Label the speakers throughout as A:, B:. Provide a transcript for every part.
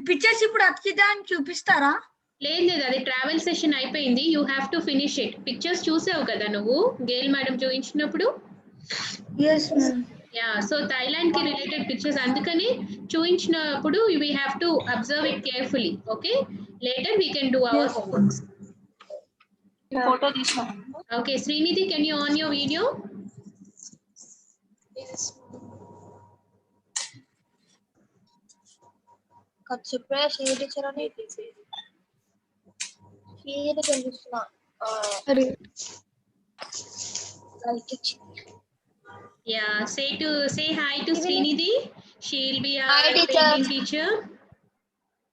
A: Pictures ఇప్పుడు అతికిద్దా అని చూపిస్తారా?
B: లేదు లేదు, అది ట్రావెల్ సెషన్ అయిపోయింది. You have to finish it. Pictures చూసావు కదా నువ్వు గేల్ మేడం చూపించినప్పుడు?
A: yes ma'am.
B: Yeah, so Thailand కి రిలేటెడ్ పిక్చర్స్, అందుకని చూపించినప్పుడు we have to observe it carefully. Okay, later we can do our homeworks.
A: Photo తీసుకో.
B: Okay Srinidhi, can you on your video?
C: చెప్పే share teacher అని share కనిపిస్తున్నా
B: Yeah, say hi to Srinidhi. She'll be our
C: Hi, teacher.
B: painting teacher.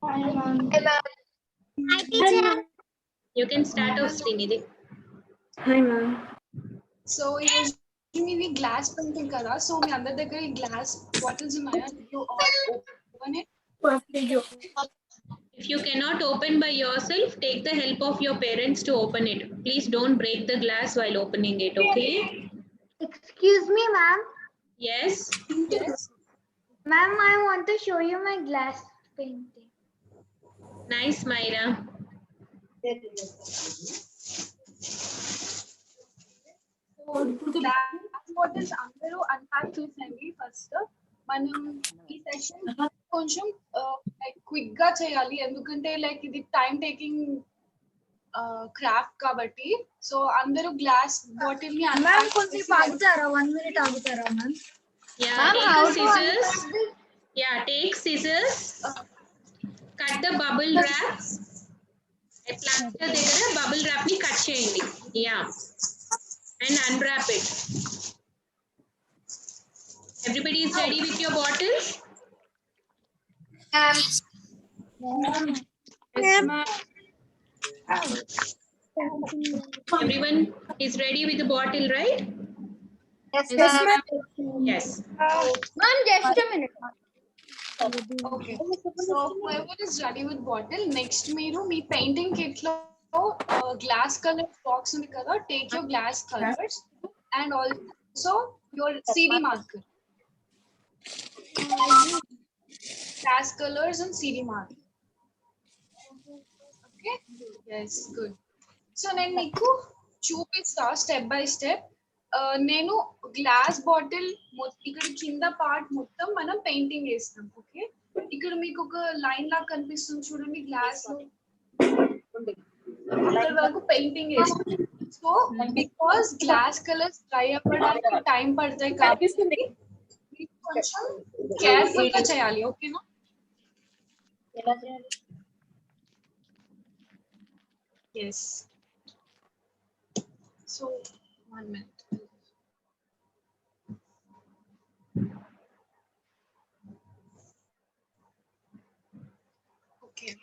A: Hi ma'am.
C: Hi teacher.
B: You can start off, Srinidhi.
A: Hi ma'am.
D: So ఇది glass painting కదా, so మీ అందరి దగ్గర ఈ glass bottles ఉన్నాయా? You all open it.
B: If you cannot open by yourself, take the help of your parents to open it. Please don't break the glass while opening it, okay?
E: Excuse me, ma'am.
B: Yes.
D: Yes.
E: Ma'am, I want to show you my glass painting.
B: Nice, Myra.
D: Glass bottles అందరూ unpack చేసేయండి first. మనం ఈ session కొంచెం like quick గా చేయాలి, ఎందుకంటే like ఇది time taking craft కాబట్టి. సో అందరూ గ్లాస్ బాటిల్ ని
A: మ్యామ్ కొంచెం ఆగుతారా? 1 minute ఆగుతారా ma'am?
B: Yeah,
E: Ma'am,
B: take
E: how
B: a
E: to
B: scissors.
E: unpack this?
B: Yeah, take scissors. Cut the bubble wrap. A plaster దగ్గర bubble wrap ని కట్ చేయండి. Yeah. And unwrap it. Everybody is ready with your bottles?
D: Yes, ma'am.
B: Everyone is ready with the bottle, right?
C: Yes,
D: ma'am.
B: Yes.
E: Ma'am, just a minute.
D: Okay. So whoever is ready with bottle, next మీరు మీ painting kit లో glass color box ఉంది కదా, take your glass colors and also your CD marker. Glass colors and CD marker. Okay? Yes, good. So నేను మీకు చూపిస్తా step by step. నేను glass bottle ఇక్కడ కింద పార్ట్ మొత్తం మనం పెయింటింగ్ వేస్తాం. ఓకే, ఇక్కడ మీకు ఒక లైన్ లాగా కనిపిస్తుంది చూడండి, గ్లాస్ ఇక్కడ వరకు పెయింటింగ్ వేస్తాం. So because glass colours dry అవ్వడానికి టైం పడతాయి కాబట్టి మీరు కొంచెం కేర్ఫుల్ గా చేయాలి. ఓకేనా? Yes. So 1 minute. Okay.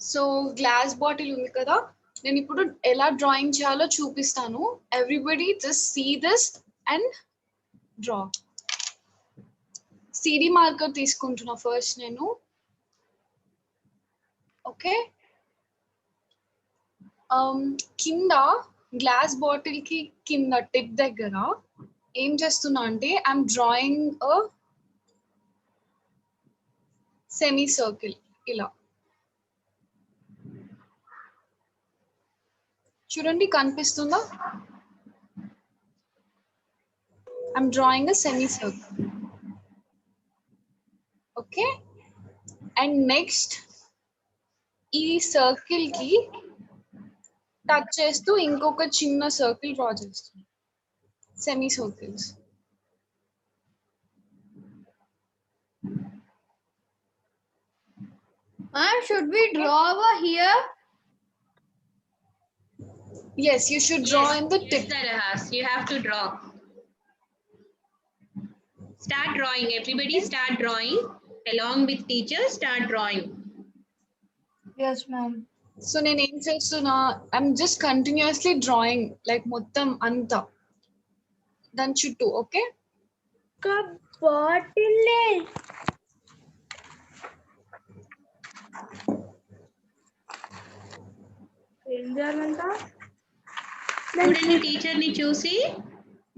D: So glass bottle ఉంది కదా, నేను ఇప్పుడు ఎలా డ్రాయింగ్ చేయాలో చూపిస్తాను. Everybody just see this and draw. CD marker తీసుకుంటున్నా ఫస్ట్ నేను. ఓకే, కింద గ్లాస్ బాటిల్ కి కింద టిప్ దగ్గర ఏం చేస్తున్నా అంటే I'm drawing a semi circle. ఇలా చూడండి, కనిపిస్తుందా? I'm drawing a semi circle. Okay, and next ఈ సర్కిల్ కి టచ్ చేస్తూ ఇంకొక చిన్న సర్కిల్ డ్రా చేస్తుంది, semi circles.
E: Ma'am, should we draw over here?
D: Yes, you should draw in the
B: Yes,
D: tip.
B: Darahas, you have to draw. Start drawing. Everybody start drawing. Along with teacher, start drawing.
A: Yes ma'am.
D: So నేను ఏం చేస్తున్నా, I'm just continuously drawing like మొత్తం అంతా దాని చుట్టూ. Okay,
E: Bottle.
A: ఏం చేయాలంట?
B: చూడండి, టీచర్ ని చూసి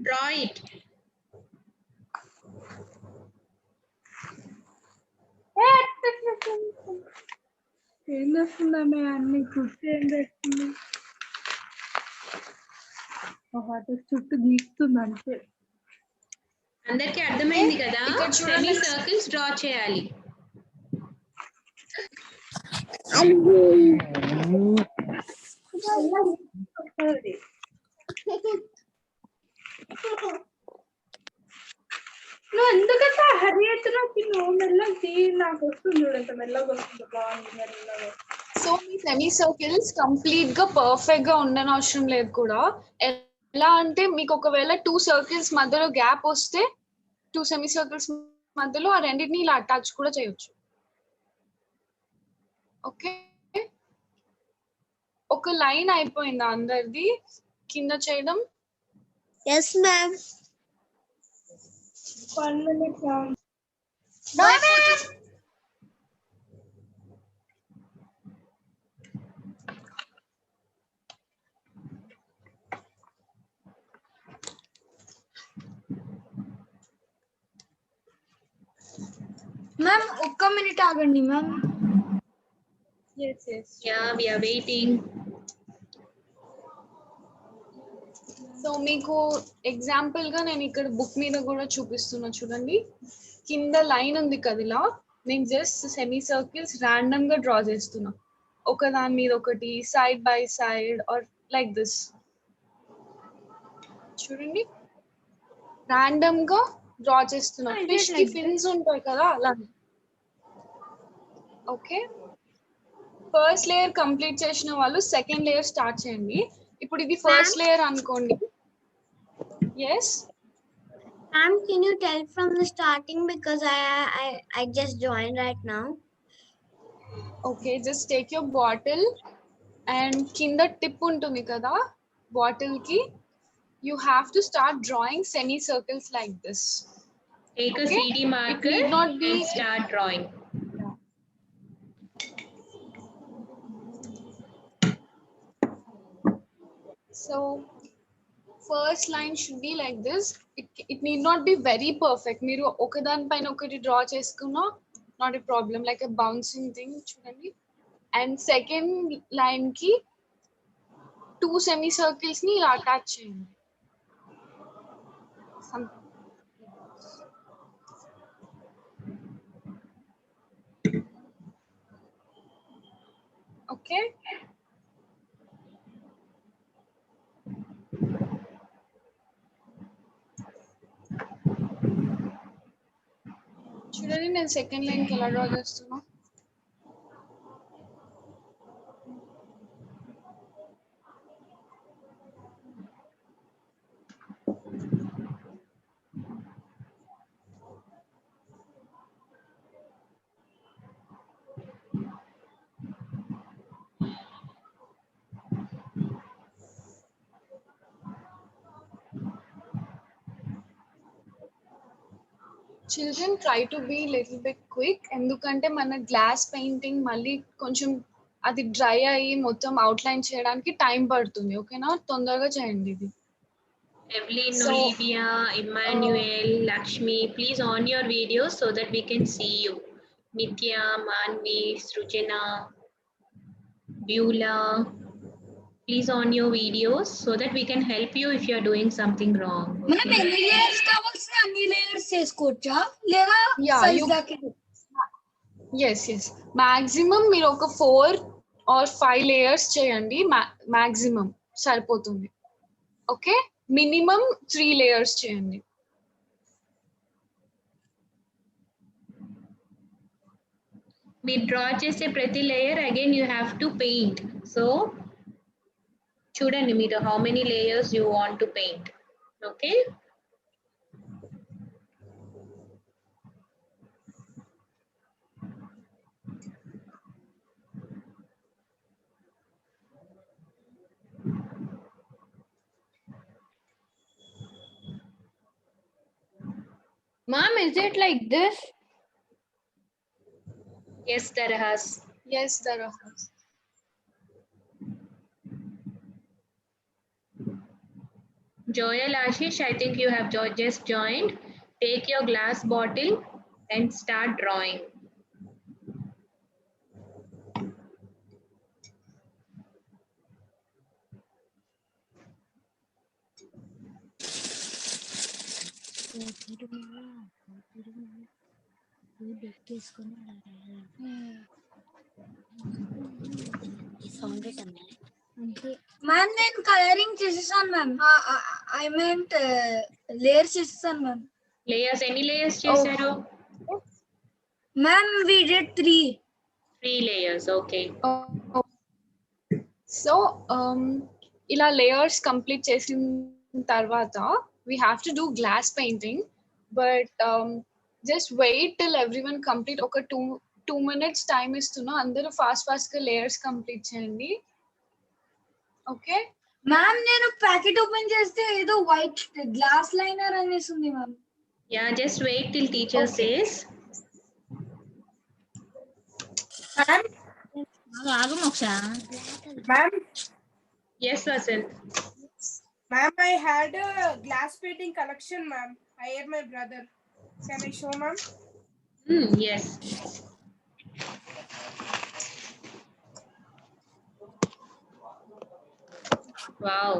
B: draw it.
A: ఏం చేస్తుందమ్మే అన్ని కుర్చీ ఏం చేస్తుంది అటు చుట్టూ గీస్తుంది అంతే
B: అందరికీ అర్థమైంది కదా
D: ఇక్కడ చూడండి.
B: సెమీ సర్కిల్స్ డ్రా చేయాలి
A: నువ్వు ఎందుకంటే హరి అవుతున్నావు నువ్వు మెల్లగా తీ నాకు వస్తుంది చూడంత మెల్లగా వస్తుంది బాగుంది మెల్లగా
D: సో మీ సెమీ సర్కిల్స్ కంప్లీట్ గా పర్ఫెక్ట్ గా ఉండని అవసరం లేదు కూడా. ఎలా అంటే మీకు ఒకవేళ 2 సర్కిల్స్ మధ్యలో గ్యాప్ వస్తే 2 సెమీ సర్కిల్స్ మధ్యలో ఆ రెండింటిని ఇలా అటాచ్ కూడా చేయొచ్చు. ఓకే, ఒక లైన్ అయిపోయిందా అందరిది కింద చేయడం?
C: Yes, ma'am.
A: 1 minute ma'am.
C: No, ma'am.
A: Ma'am ఒక్క మినిట్ ఆగండి ma'am
B: yeah we are waiting
D: so మీకు ఎగ్జాంపుల్ గా నేను ఇక్కడ బుక్ మీద కూడా చూపిస్తున్నా చూడండి. కింద లైన్ ఉంది కదా ఇలా, నేను జస్ట్ సెమీ సర్కిల్స్ ర్యాండమ్ గా డ్రా చేస్తున్నా. ఒక దాని మీద ఒకటి, side by side or like this. చూడండి ర్యాండమ్ గా డ్రా చేస్తున్నా. ఫిష్ కి ఫిన్స్ ఉంటాయి కదా అలా. ఓకే, ఫస్ట్ లేయర్ కంప్లీట్ చేసిన వాళ్ళు సెకండ్ లేయర్ స్టార్ట్ చేయండి. ఇప్పుడు ఇది ఫస్ట్ లేయర్ అనుకోండి. Yes
C: Ma'am, can you tell from the starting because I just joined right now.
D: Okay, just take your bottle and కింద టిప్ ఉంటుంది కదా బాటిల్ కి, you have to start drawing semi circles like this.
B: take a
D: Okay.
B: 3D marker
D: need not be-
B: and start drawing
D: So first line should be like this. It need not be very perfect. మీరు ఒకదాని పైన ఒకటి draw చేసుకున్నా not a problem, like a bouncing thing చూడండి. And second line కి 2 semi circles ని ఇలా attach చేయండి. ఓకే, చూడండి నేను సెకండ్ లైన్ కి ఎలా డ్రా చేస్తున్నా. Children try to be little bit quick, ఎందుకంటే మన గ్లాస్ పెయింటింగ్ మళ్ళీ కొంచెం అది డ్రై అయ్యి మొత్తం అవుట్లైన్ చేయడానికి టైం పడుతుంది. ఓకేనా, తొందరగా చేయండి ఇది.
B: Evelyn,
D: So-
B: Olivia, Emmanuel, Lakshmi, please on your videos so that we can see you. Nitya, Manvi, Srujana, Beulah, please on your videos so that we can help you if you are doing something wrong.
A: మనం ఎన్ని layers కావాల్సిన అన్ని layers చేసుకోవచ్చా లేదా
D: Yeah,
A: size
D: you-
A: దాకే
D: yes maximum మీరు ఒక 4 or 5 layers చేయండి, మాక్సిమం సరిపోతుంది. ఓకే, మినిమం 3 లేయర్స్ చేయండి.
B: మీరు డ్రా చేసే ప్రతి layer again you have to paint. So చూడండి మీరు how many layers you want to paint. Okay,
A: Ma'am, is it like this?
B: Yes Tarahas.
D: Yes there
B: Joel Ashish, I think you have just joined. Take your glass bottle and start drawing.
E: Ma'am నేను colouring చేసేసాను ma'am. I meant layers చేసేసాను ma'am.
B: Layers ఎన్ని layers చేశారు?
E: Ma'am we did 3.
B: 3 layers. Okay.
D: So ఇలా layers complete చేసిన తర్వాత we have to do glass painting, but just wait till everyone complete. ఒక 2 minutes time ఇస్తున్నా, అందరూ ఫాస్ట్ గా లేయర్స్ కంప్లీట్ చేయండి. ఓకే
E: మ్యామ్ నేను ప్యాకెట్ ఓపెన్ చేస్తే ఏదో వైట్ గ్లాస్ లైనర్ అనేసి ఉంది ma'am.
B: Yeah, just wait till teacher says.
A: Ma'am,
B: Yes, Vasant.
A: ma'am, I had a glass painting collection, ma'am. I had my brother. Can I show, ma'am?
B: Yes. Wow.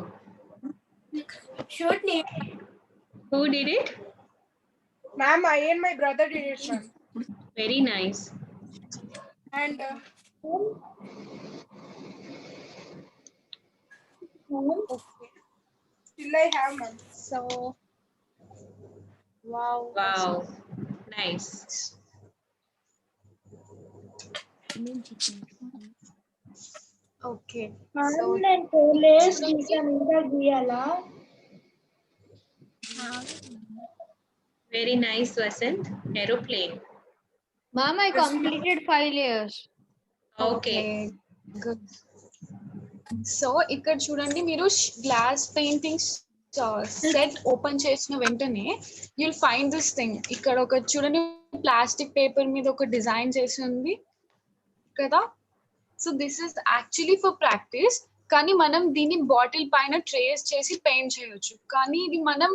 E: Shoot ని
B: Who did it?
A: Ma'am, I and my brother did it, ma'am.
B: Very nice.
A: And still I have, ma'am.
D: So wow
B: Wow. Nice.
D: Okay
E: ma'am నేను 4 layers గీసాను, ఇంకా గీయాలా?
B: Very nice, Vasant. Aeroplane.
E: Ma'am, I completed 5 layers.
B: Okay.
D: Good. So ఇక్కడ చూడండి, మీరు glass painting set open చేసిన వెంటనే you'll find this thing. ఇక్కడ ఒక చూడండి, ప్లాస్టిక్ పేపర్ మీద ఒక డిజైన్ చేసి ఉంది కదా. So this is actually for practice, కానీ మనం దీన్ని బాటిల్ పైన ట్రేస్ చేసి పెయింట్ చేయొచ్చు. కానీ ఇది మనం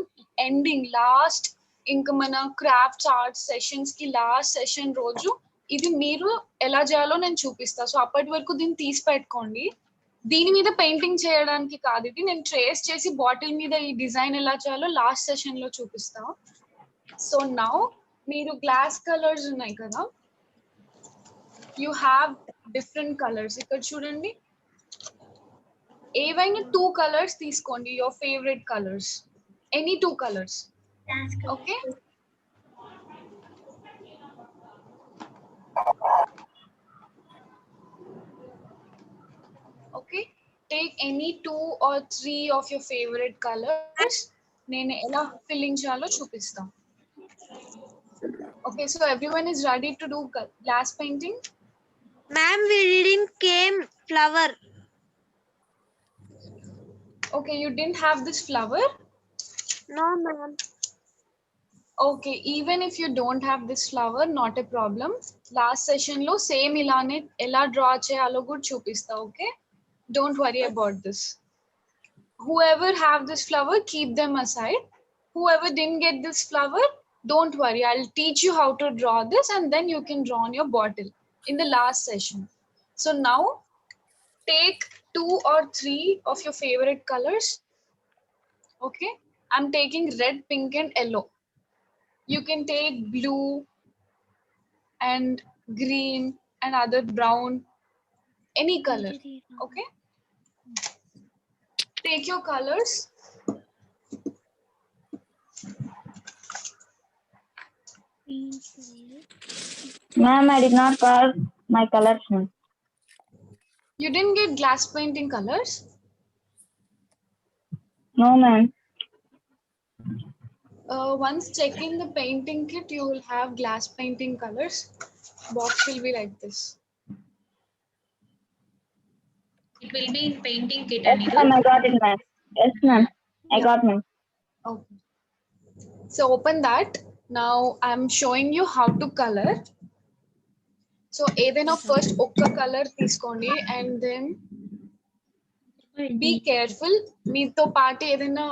D: ఎండింగ్ లాస్ట్ ఇంకా మన క్రాఫ్ట్స్ ఆర్ట్ సెషన్స్ కి లాస్ట్ సెషన్ రోజు ఇది మీరు ఎలా చేయాలో నేను చూపిస్తా. సో అప్పటి వరకు దీన్ని తీసి పెట్టుకోండి. దీని మీద పెయింటింగ్ చేయడానికి కాదు, ఇది నేను ట్రేస్ చేసి బాటిల్ మీద ఈ డిజైన్ ఎలా చేయాలో లాస్ట్ సెషన్ లో చూపిస్తా. సో నౌ మీరు గ్లాస్ కలర్స్ ఉన్నాయి కదా, యూ హ్యావ్ డిఫరెంట్ కలర్స్. ఇక్కడ చూడండి, ఏవైనా 2 కలర్స్ తీసుకోండి, your favourite colours, any 2 colours. Okay okay take any 2 or 3 of your favorite colors. నేను ఎలా ఫిల్లింగ్ చేయాలో చూపిస్తాం. Okay, so everyone is ready to do glass painting.
C: Ma'am, we didn't came flower.
D: Okay, you didn't have this flower?
C: No, ma'am.
D: Okay, even if you don't have this flower, not a problem. Last session lo same ilane ela draw cheyalo good chupista. Okay, don't worry about this. Whoever have this flower, keep them aside. Whoever didn't get this flower, don't worry, I'll teach you how to draw this and then you can draw on your bottle in the last session. So now take 2 or 3 of your favorite colors. Okay, I'm taking red, pink and yellow. You can take blue and green and other brown, any color. Okay, take your colors.
F: Ma'am, I did not pass my colors. Ma'am.
D: You didn't get glass painting colors?
F: No, ma'am.
D: Once checking the painting kit, you will have glass painting colors. Box will be like this.
B: It will be in painting kit.
F: Yes, ma'am, I got it, ma'am. Yes, ma'am, I got, ma'am.
D: Okay. So open that. Now I'm showing you how to color. So ఏదైనా first ఒక్క color తీసుకోండి and then be careful. మీతో పాటు ఏదైనా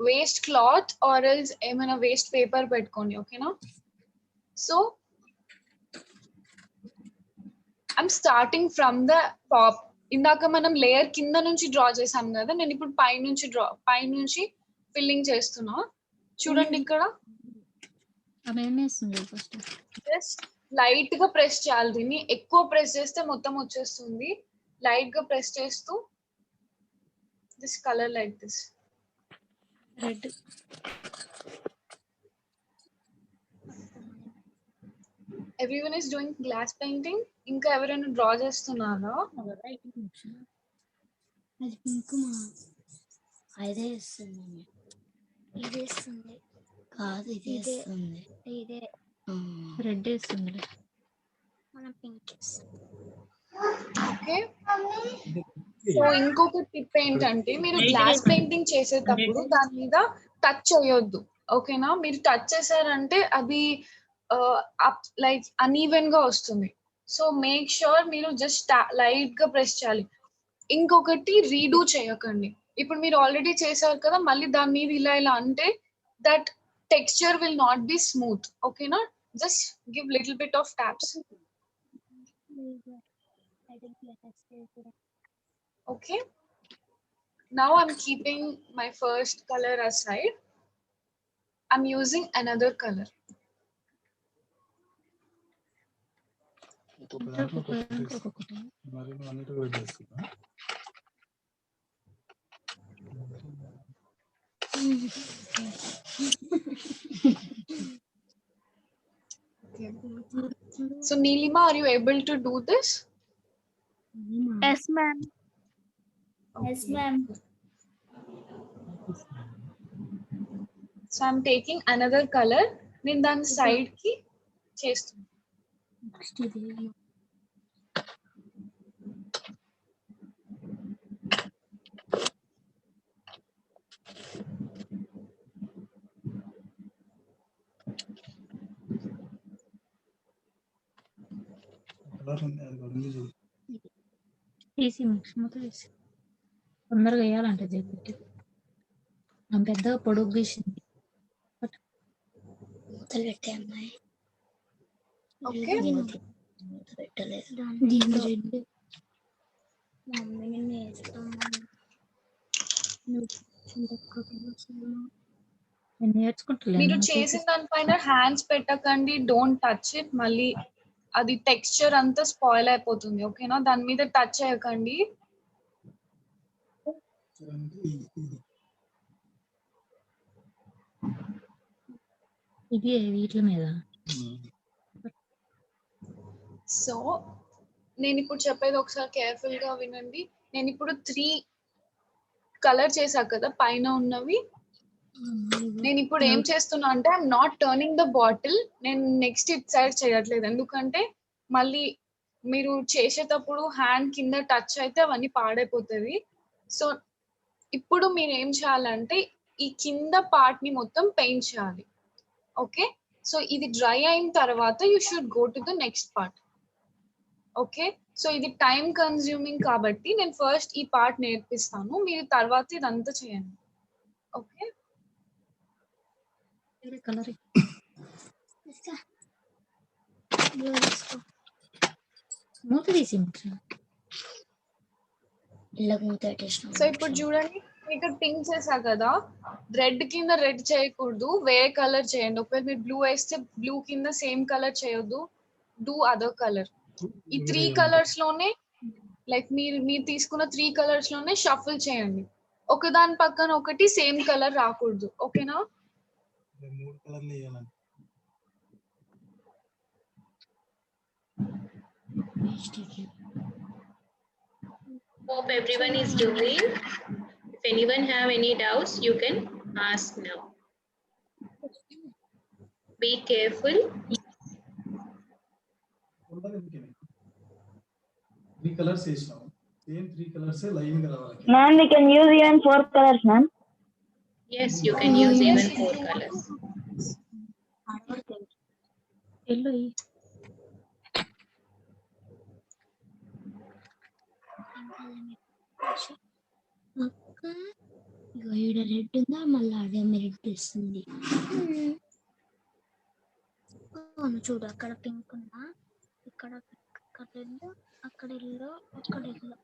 D: waste cloth or else ఏమైనా waste paper పెట్టుకోండి. ఓకేనా? So I'm starting from the top. ఇందాక మనం లేయర్ కింద నుంచి డ్రా చేసాం కదా, నేను ఇప్పుడు పైనుంచి ఫిల్లింగ్ చేస్తున్నా. చూడండి ఇక్కడ
G: ఆమె ఏం వేస్తుంది ఫస్ట్?
D: జస్ట్ లైట్ గా ప్రెస్ చేయాలి. దీన్ని ఎక్కువ ప్రెస్ చేస్తే మొత్తం వచ్చేస్తుంది. లైట్ గా ప్రెస్ చేస్తూ this colour like this.
G: Red.
D: Everyone is doing glass painting. ఇంకా ఎవరైనా డ్రా చేస్తున్నారా?
C: అది పింక్ మా అదే ఇస్తుంది. ఇది ఇస్తుంది కాదు, ఇది ఇస్తుంది. ఇదే
G: రెడ్ వేస్తుంది.
C: మన పింక్
D: ఓకే. సో ఇంకొక టిప్ ఏంటంటే మీరు గ్లాస్ పెయింటింగ్ చేసేటప్పుడు దాని మీద టచ్ చేయొద్దు. ఓకేనా? మీరు టచ్ చేశారంటే అది లైక్ అన్ఈవెన్ గా వస్తుంది. సో మేక్ ష్యూర్ మీరు జస్ట్ లైట్ గా ప్రెస్ చేయాలి. ఇంకొకటి రీడూ చేయకండి. ఇప్పుడు మీరు ఆల్రెడీ చేశారు కదా, మళ్ళీ దాని మీద ఇలా ఇలా అంటే that texture will not be smooth. ఓకేనా? Just give little bit of taps. Okay. Now I'm keeping my first color aside. I'm using another color. Okay. So Neelima, are you able to do this?
E: Yes, ma'am.
F: Yes, ma'am.
D: So I'm taking another color. Then dan side ki chestunna.
G: తీసి mix మొత్తం వేసి తొందరగా వేయాలంటే చెప్పి ఆమె పెద్దగా పొడుగు గీసింది.
C: మూతలు పెట్టే అమ్మాయి.
D: Okay.
C: మూత పెట్టలేదు.
G: దీంట్లో
C: మమ్మీని నేర్చుకున్నాను.
G: నేను నేర్చుకుంటలేను.
D: మీరు చేసిన దానిపైన హ్యాండ్స్ పెట్టకండి. Don't touch it. మళ్ళీ అది టెక్స్చర్ అంతా స్పాయిల్ అయిపోతుంది. ఓకేనా? దాని మీద టచ్ చేయకండి.
G: ఇది వీటి మీద.
D: సో నేను ఇప్పుడు చెప్పేది ఒకసారి కేర్ఫుల్ గా వినండి. నేను ఇప్పుడు 3 కలర్ చేశా కదా పైన ఉన్నవి. నేను ఇప్పుడు ఏం చేస్తున్నా అంటే I'm not turning the bottle. నేను నెక్స్ట్ ఇట్ సైడ్ చేయట్లేదు. ఎందుకంటే మళ్ళీ మీరు చేసేటప్పుడు హ్యాండ్ కింద టచ్ అయితే అవన్నీ పాడైపోతుంది. సో ఇప్పుడు మీరు ఏం చేయాలంటే ఈ కింద పార్ట్ ని మొత్తం పెయింట్ చేయాలి. ఓకే? సో ఇది డ్రై అయిన తర్వాత you should go to the next part. Okay? So ఇది టైం కన్స్యూమింగ్ కాబట్టి నేను ఫస్ట్ ఈ పార్ట్ నేర్పిస్తాను. మీరు తర్వాత ఇదంతా చేయండి. ఓకే?
G: కలర్ మూత తీసి
C: ఇలా మూత పెట్టేసిన.
D: సో ఇప్పుడు చూడండి, ఇక్కడ పింక్ చేసా కదా, రెడ్ కింద రెడ్ చేయకూడదు, వేరే కలర్ చేయండి. ఒకవేళ మీరు బ్లూ వేస్తే బ్లూ కింద సేమ్ కలర్ చేయొద్దు. Do other colour. ఈ 3 కలర్స్ లోనే లైక్ మీరు తీసుకున్న 3 కలర్స్ లోనే షఫుల్ చేయండి. ఒకదాని పక్కన ఒకటి సేమ్ కలర్ రాకూడదు. ఓకేనా?
H: 3 కలర్లు వేయాలండి.
B: Hope everyone is doing. If anyone have any doubts, you can ask now. Be careful.
H: 3 colours వేసినాం. సేమ్ 3 కలర్స్ లైన్ గా రావాలి.
F: Ma'am, we can use even 4 colors, ma'am.
B: Yes, you can use even 4 colors.
G: Yellow
C: అక్క ఇగో ఈడ red ఉందా, మళ్ళీ అదే red ఇస్తుంది. చూడు, అక్కడ పింక్ ఉందా, ఇక్కడ రెడ్, అక్కడ ఎల్లో, అక్కడ ఎల్లో.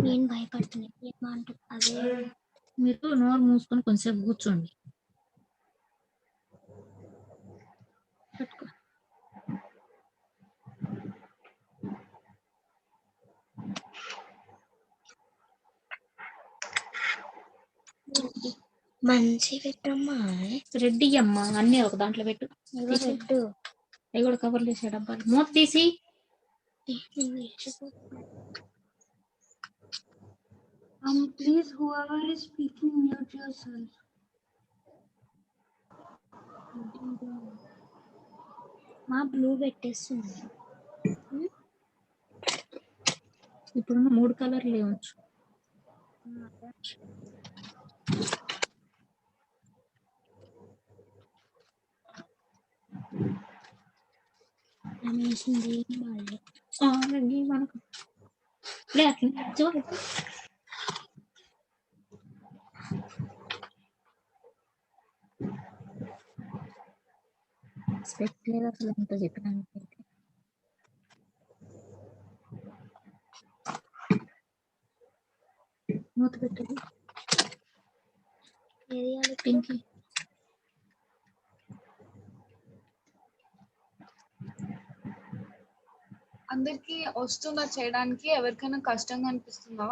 C: నేను భయపడుతున్నాను ఏమంటుంది. అదే
G: మీరు నోరు మూసుకొని కొంచెంసేపు కూర్చోండి. పెట్టుకో.
C: మంచి పెట్టమ్మా.
G: రెడ్ అమ్మా అన్ని ఒక దాంట్లో పెట్టు.
C: రెడ్
G: అవి కూడా కవర్లు వేసే డబ్బాలు. మూత తీసి
E: Please, whoever is speaking, mute yourself.
C: మా బ్లూ పెట్టేస్తుంది.
G: ఇప్పుడున్న 3 కలర్లు వేయవచ్చు.
C: వేసింది వాళ్ళు
G: మనకు లే అట్లా చూడు. స్పెక్ట్ లేదు అసలు ఎంత చెప్పడానికి. మూత పెట్టదు పింకి.
D: అందరికి వస్తుందా చేయడానికి? ఎవరికైనా కష్టంగా అనిపిస్తుందా?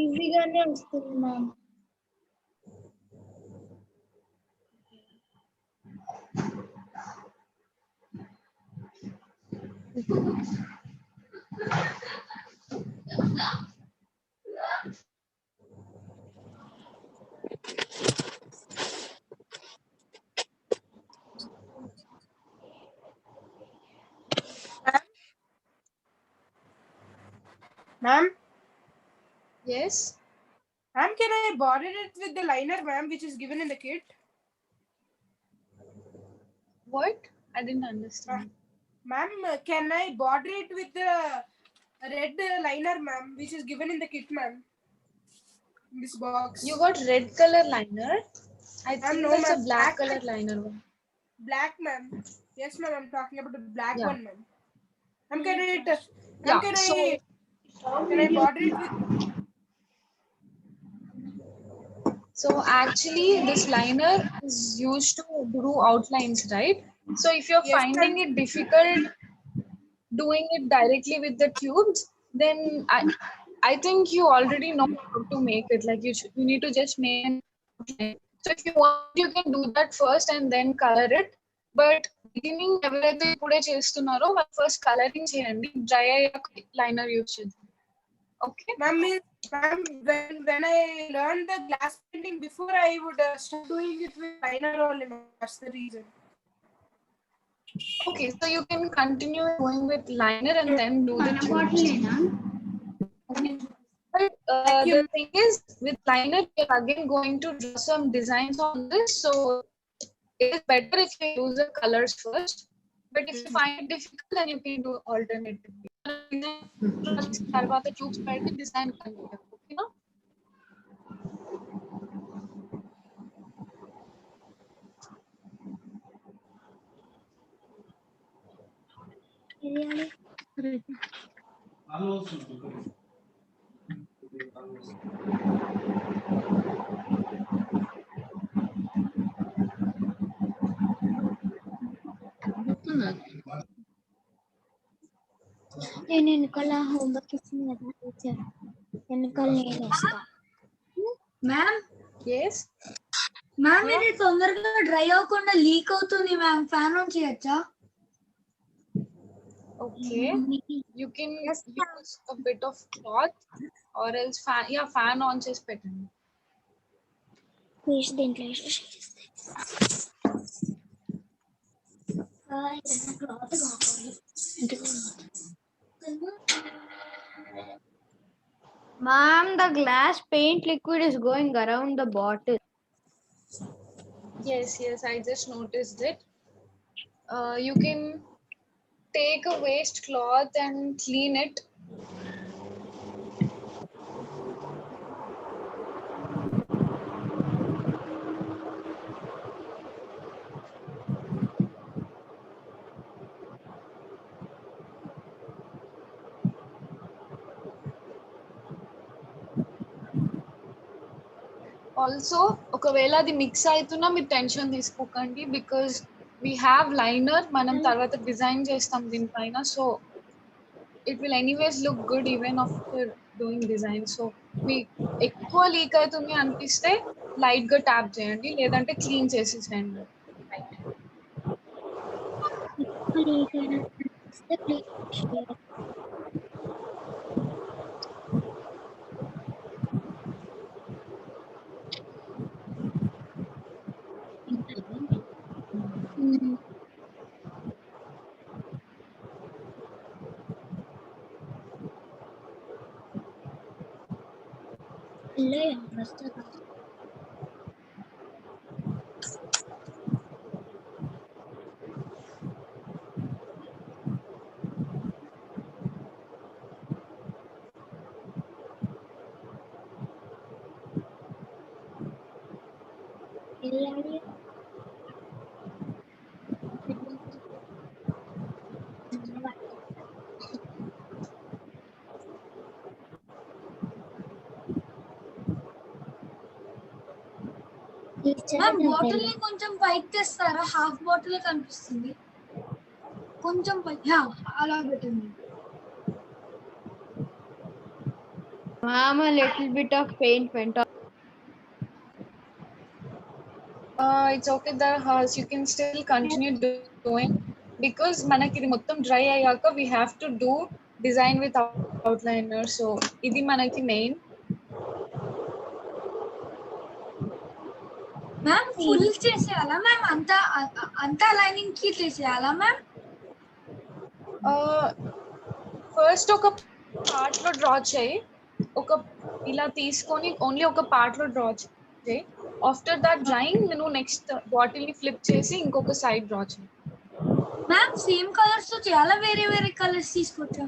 E: ఈజీగానే వస్తుంది ma'am.
I: Ma'am,
D: Yes.
I: ma'am, can I borrow it with the liner, ma'am, which is given in the kit?
D: What? I didn't understand.
I: Ma'am, can I border it with the red liner, ma'am, which is given in the kit, ma'am? In this box.
D: You got red color liner? I
I: Ma'am,
D: think
I: no,
D: that's a
I: ma'am.
D: black color liner one.
I: Black, ma'am. Yes, ma'am. I'm talking about the black
D: Yeah.
I: one, ma'am. Ma'am, can I? Ma'am,
D: Yeah,
I: can
D: so
I: I border it with?
D: So actually this liner is used to do outlines, right? So if you're
I: Yes,
D: finding
I: ma'am.
D: it difficult doing it directly with the tubes, then I think you already know how to make it. Like you need to just make an outline. So if you want, you can do that first and then color it. But beginning ఎవరైతే ఇప్పుడే చేస్తున్నారో వాళ్ళు first colouring చేయండి, dry అయ్యాక liner use చేద్దాం. Okay?
I: Ma'am, when I learned the glass painting before, I would start doing it with liner only, ma'am. That's the reason.
D: Okay, so you can continue going with liner and then do the tubes. Okay. But the thing is, with liner, you're again going to draw some designs on this. So it is better if you use the colors first. But if you find it difficult, then you can do alternatively. తర్వాత tubes పెట్టి design continue. Okay, no?
C: నేను వెనకాల homework ఇచ్చింది కదా teacher, వెనకాల నేను వేస్తా.
E: Ma'am
D: Yes.
E: Ma'am ఇది తొందరగా డ్రై అవ్వకుండా లీక్ అవుతుంది మ్యామ్. ఫ్యాన్ ఆన్ చేయొచ్చా?
D: Okay. You can use a bit of cloth or else fan. Yeah, fan on చేసి పెట్టండి.
C: వేసి దీంట్లో వేసి Ma'am, the glass paint liquid is going around the bottle.
D: Yes, I just noticed it. You can take a waste cloth and clean it. Also ఒకవేళ అది mix అవుతున్నా మీరు tension తీసుకోకండి, బికాజ్ వీ హ్యావ్ లైనర్, మనం తర్వాత design చేస్తాం దీనిపైన. So it will anyways look good even after doing design. So మీ ఎక్కువ లీక్ అవుతుంది అనిపిస్తే లైట్ గా ట్యాప్ చేయండి, లేదంటే క్లీన్ చేసేసేయండి.
E: మ్యామ్ బాటిల్ ని కొంచెం పైకి తెస్తారా? హాఫ్ బాటిల్ కనిపిస్తుంది, కొంచెం పైకి అలా పెట్టండి.
J: Ma'am, a little bit of paint went off.
D: It's okay that you can still continue doing, because మనకి ఇది మొత్తం డ్రై అయ్యాక we have to do design with outliner. So ఇది మనకి మెయిన్.
E: మ్యామ్ ఫుల్ చేసేయాలా మ్యామ్? అంతా లైనింగ్ కి చేసేయాలా మ్యామ్?
D: ఫస్ట్ ఒక పార్ట్ లో డ్రా చేయి, ఒక ఇలా తీసుకొని ఓన్లీ ఒక పార్ట్ లో డ్రా చేయి. ఆఫ్టర్ దట్ డ్రాయింగ్ నువ్వు నెక్స్ట్ బాటిల్ ని ఫ్లిప్ చేసి ఇంకొక సైడ్ డ్రా చేయి.
E: మ్యామ్ సేమ్ కలర్స్ తో చాలా వేరే వేరే కలర్స్ తీసుకొచ్చా?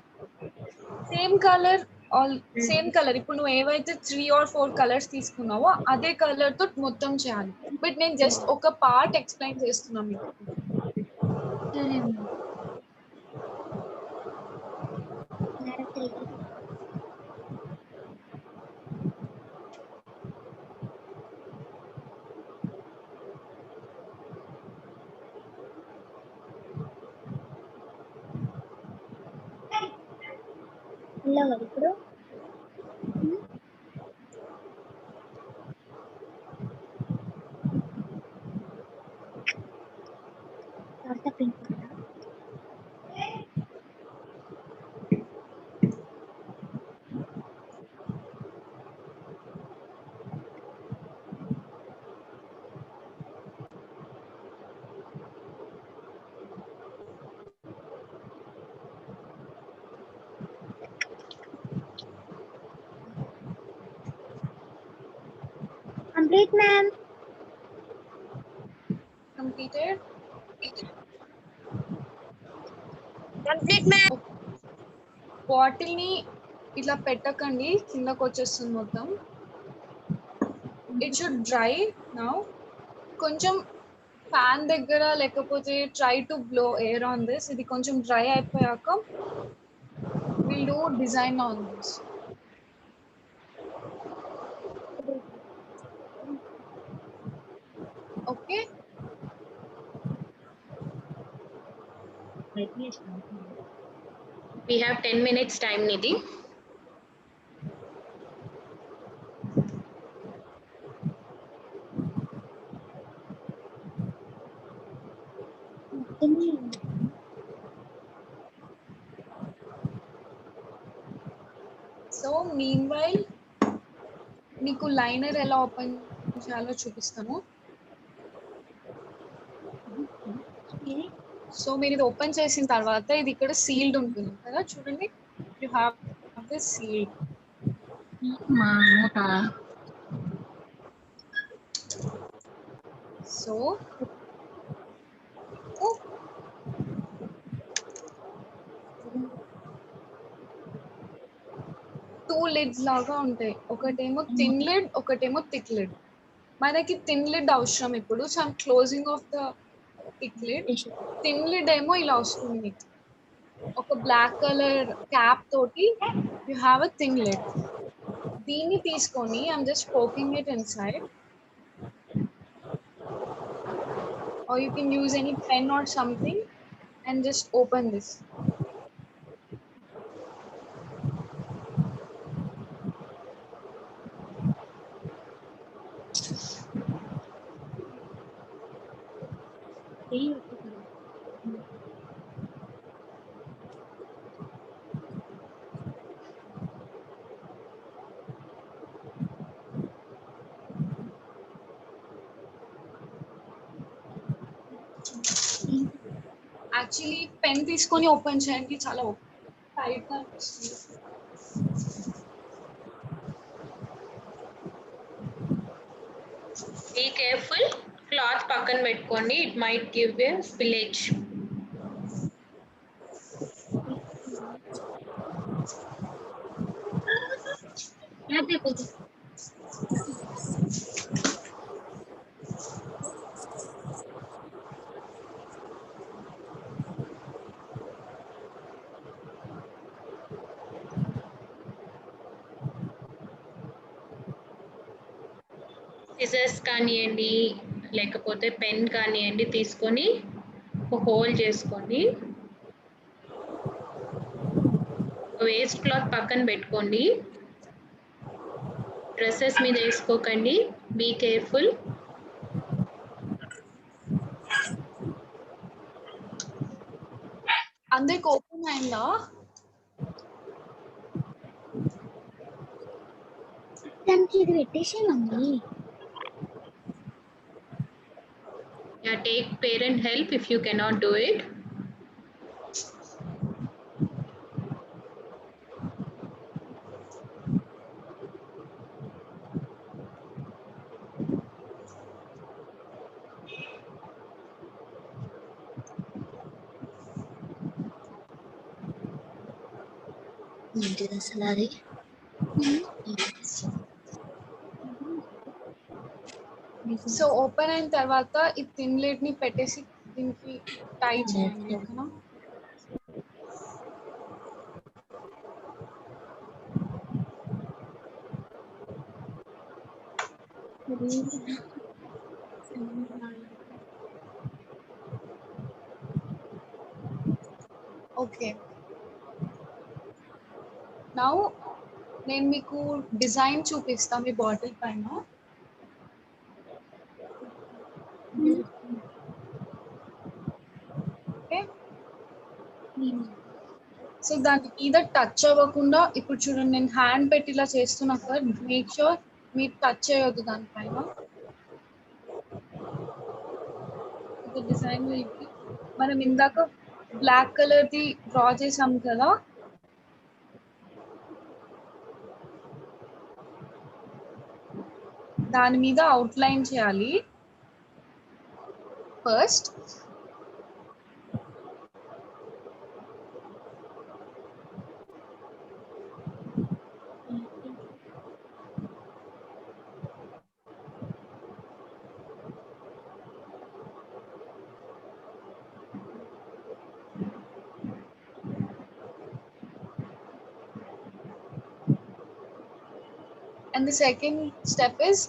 D: సేమ్ కలర్ ఇప్పుడు నువ్వు ఏవైతే 3 or 4 కలర్స్ తీసుకున్నావో అదే కలర్ తో మొత్తం చేయాలి. బట్ నేను జస్ట్ ఒక పార్ట్ ఎక్స్ప్లెయిన్ చేస్తున్నా మీకు.
C: ఇప్పుడు pink complete ma'am.
D: Completed.
C: Complete ma'am.
D: Bottle ని ఇట్లా పెట్టకండి, కిందకు వచ్చేస్తుంది మొత్తం. It should dry now. కొంచెం ఫ్యాన్ దగ్గర లేకపోతే try to blow air on this. ఇది కొంచెం డ్రై అయిపోయాక will do design on this. Okay,
B: We have 10 minutes time, Nidhi.
D: So mean while మీకు లైనర్ ఎలా ఓపెన్ చేయాలో చూపిస్తాను. సో మీరు ఇది ఓపెన్ చేసిన తర్వాత ఇది ఇక్కడ సీల్డ్ ఉంటుంది కదా, చూడండి. You have this sealed. So 2 lids లాగా ఉంటాయి. ఒకటేమో థిన్ లిడ్, ఒకటేమో థిక్ లిడ్. మనకి థిన్ లిడ్ అవసరం ఇప్పుడు. So I'm closing of the thick lid. Thin lid ఏమో ఇలా వస్తుంది, ఒక బ్లాక్ కలర్ క్యాప్ తోటి. You have a thin lid. దీన్ని తీసుకొని I'm just poking it inside, or you can use any pen or something and just open this. Actually pen తీసుకొని open చేయండి, చాలా టైట్ గా అనిపిస్తుంది.
B: బీ కేర్ఫుల్, క్లాత్ పక్కన పెట్టుకోండి, it might give a spillage. Scissors కానివ్వండి లేకపోతే పెన్ కానివ్వండి తీసుకొని ఒక హోల్ చేసుకొని వేస్ట్ క్లాత్ పక్కన పెట్టుకోండి. డ్రెస్సెస్ మీద వేసుకోకండి, బీ కేర్ఫుల్.
D: అందరికి ఓపెన్ అయిందా?
C: దానికి ఇది పెట్టేసే mummy.
B: Yeah, take parent help if you cannot do it.
G: ఏంటిది అసలు అది?
D: సో ఓపెన్ అయిన తర్వాత ఈ థిన్ లిడ్ ని పెట్టేసి దీనికి టై చేయండి, ఓకేనా? ఓకే, నౌ నేను మీకు డిజైన్ చూపిస్తా మీ బాటిల్ పైన. ఓకే, సో దాని మీద టచ్ అవ్వకుండా ఇప్పుడు చూడండి, నేను హ్యాండ్ పెట్టి ఇలా చేస్తున్నా కదా, మేక్ షూర్ మీరు టచ్ చేయొద్దు దానిపైన. డిజైన్ మనం ఇందాక బ్లాక్ కలర్ ది డ్రా చేసాం కదా, దాని మీద అవుట్లైన్ చేయాలి first. And the second step is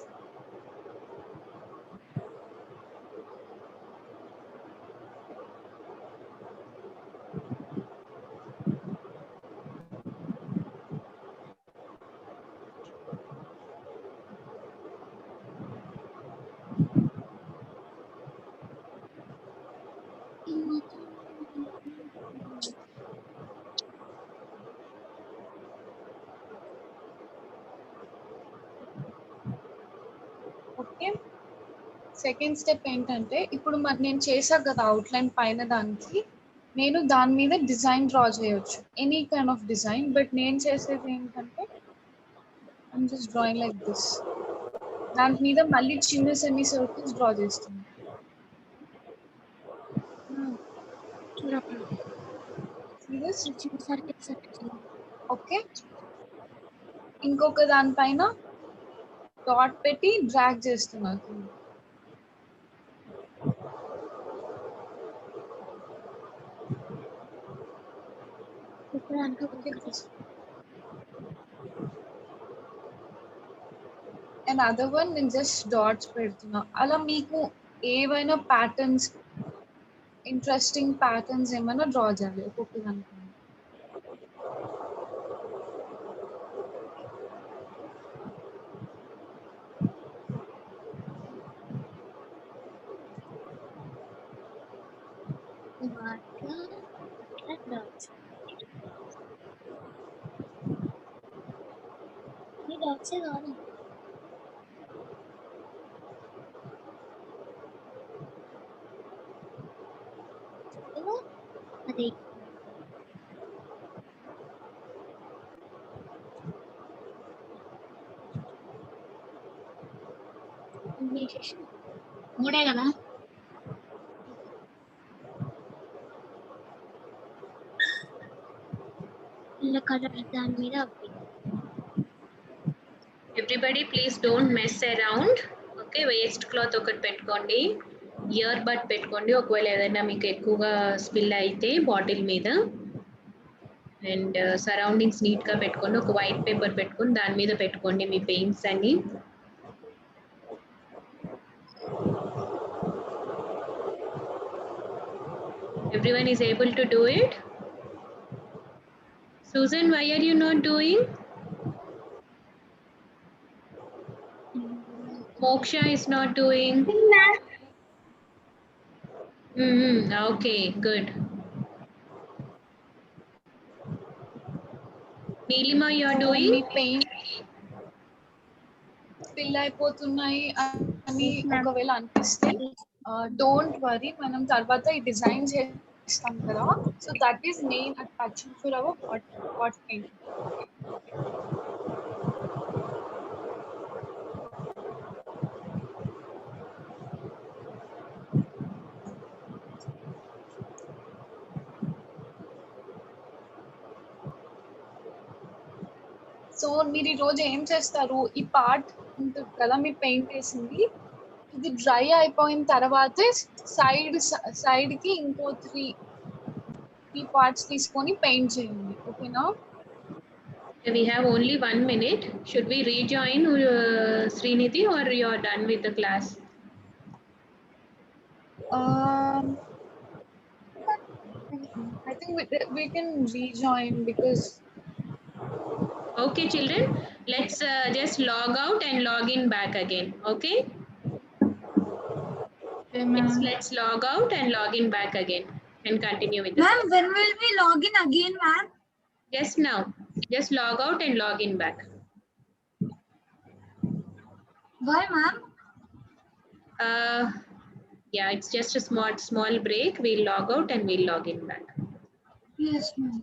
D: okay, second step ఏంటంటే ఇప్పుడు మరి నేను చేసా కదా అవుట్లైన్ పైన, దానికి నేను దాని మీద డిజైన్ డ్రా చేయొచ్చు, any kind of design. But నేను చేసేది ఏంటంటే I'm just drawing like this. దాని మీద మళ్ళీ చిన్న సెమీ సర్కిల్స్ డ్రా చేస్తుంది. ఓకే, ఇంకొక దానిపైన డాట్ పెట్టి డ్రాగ్ చేస్తున్నాను. అండ్ అదర్ వన్ నేను జస్ట్ డాట్స్ పెడుతున్నా. అలా మీకు ఏవైనా ప్యాటర్న్స్, ఇంట్రెస్టింగ్ ప్యాటర్న్స్ ఏమైనా డ్రా చేయాలి ఒక్కొక్కటి అనుకోండి.
G: అది మూడే కదా. ఇలా కలర్ దాని మీద
B: everybody please don't mess around. Okay, waste cloth ఒకటి పెట్టుకోండి, ఇయర్ బడ్ పెట్టుకోండి ఒకవేళ ఏదైనా మీకు ఎక్కువగా స్పిల్ అయితే బాటిల్ మీద. అండ్ సరౌండింగ్స్ నీట్గా పెట్టుకోండి. ఒక వైట్ పేపర్ పెట్టుకొని దాని మీద పెట్టుకోండి మీ పెయింట్స్ అన్ని. Everyone is able to do it? Susan, why are you not doing? Moksha is not doing. Okay, good. Neelima, you are doing?
D: Me paint fill అయిపోతున్నాయి అని ఒకవేళ అనిపిస్తే డోంట్ వరీ, మనం తర్వాత ఈ డిజైన్ చేస్తాం కదా. So that is main attraction for our pot paint. So మీరు ఈ రోజు ఏం చేస్తారు, ఈ పార్ట్ ఉంటుంది కదా మీ పెయింట్ వేసింది, ఇది డ్రై అయిపోయిన తర్వాతే సైడ్ కి ఇంకో త్రీ పార్ట్స్ తీసుకొని పెయింట్ చేయండి. ఓకేనా?
B: We have only 1 minute. Should we rejoin Srinidhi, or you are done with the class?
D: I think we can rejoin because.
B: Okay, children, let's just log out and log in back again. Okay? Let's log out and log in back again and continue with the
E: Ma'am, when will we log in again, ma'am?
B: Yes, now. Just log out and log in back.
E: Why, ma'am?
B: Yeah, it's just a small break. We'll log out and we'll log in back.
E: Yes, ma'am.